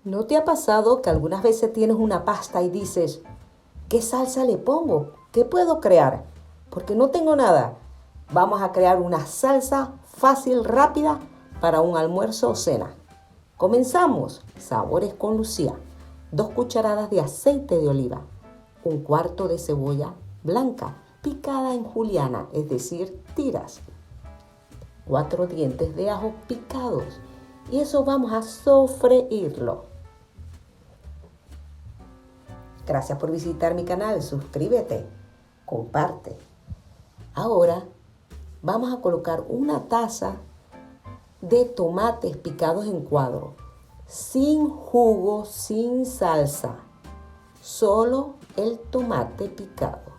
¿No te ha pasado que algunas veces tienes una pasta y dices, ¿qué salsa le pongo? ¿Qué puedo crear? Porque no tengo nada. Vamos a crear una salsa fácil, rápida para un almuerzo o cena. Comenzamos. Sabores con Lucía. 2 cucharadas de aceite de oliva. 1/4 de cebolla blanca picada en juliana, es decir, tiras. 4 dientes de ajo picados. Y eso vamos a sofreírlo. Gracias por visitar mi canal. Suscríbete, comparte. Ahora vamos a colocar una taza de tomates picados en cuadro, sin jugo, sin salsa, solo el tomate picado.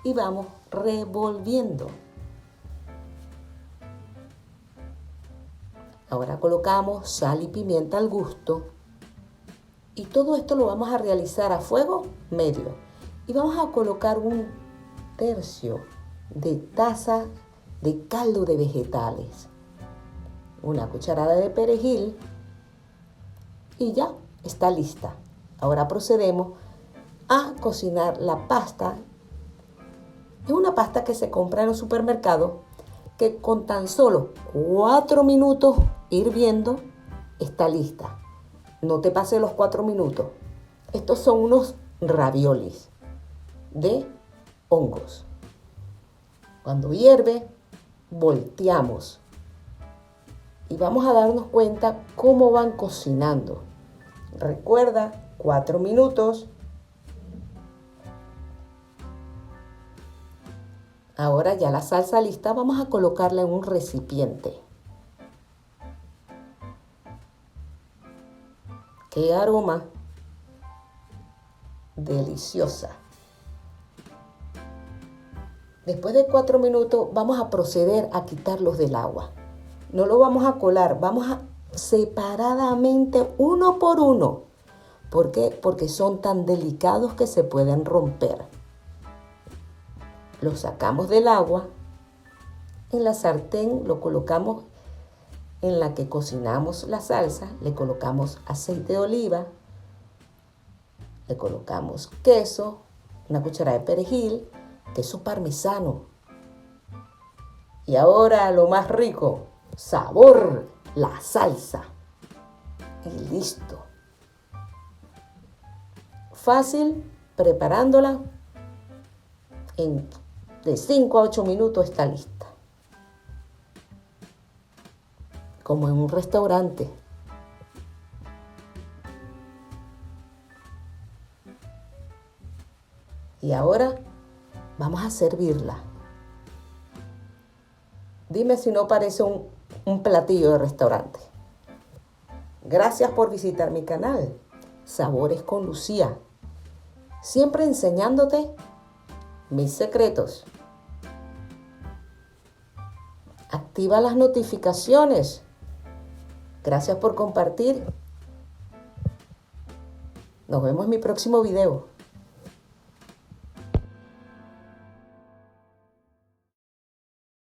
Y vamos revolviendo. Ahora colocamos sal y pimienta al gusto. Y todo esto lo vamos a realizar a fuego medio. Y vamos a colocar 1/3 de taza de caldo de vegetales. 1 cucharada de perejil. Y ya está lista. Ahora procedemos a cocinar la pasta. Es una pasta que se compra en los supermercados que con tan solo 4 minutos hirviendo está lista. No te pases los 4 minutos. Estos son unos raviolis de hongos. Cuando hierve, volteamos y vamos a darnos cuenta cómo van cocinando. Recuerda, 4 minutos. Ahora ya la salsa lista, vamos a colocarla en un recipiente. ¡Qué aroma! Deliciosa. Después de 4 minutos vamos a proceder a quitarlos del agua. No lo vamos a colar, vamos a separadamente uno por uno. ¿Por qué? Porque son tan delicados que se pueden romper. Lo sacamos del agua. En la sartén lo colocamos en la que cocinamos la salsa. Le colocamos aceite de oliva. Le colocamos queso, 1 cucharada de perejil, queso parmesano. Y ahora lo más rico, sabor, la salsa. Y listo. Fácil, preparándola. De 5 a 8 minutos está lista. Como en un restaurante. Y ahora vamos a servirla. Dime si no parece un platillo de restaurante. Gracias por visitar mi canal. Sabores con Lucía. Siempre enseñándote mis secretos. Activa las notificaciones. Gracias por compartir. Nos vemos en mi próximo video.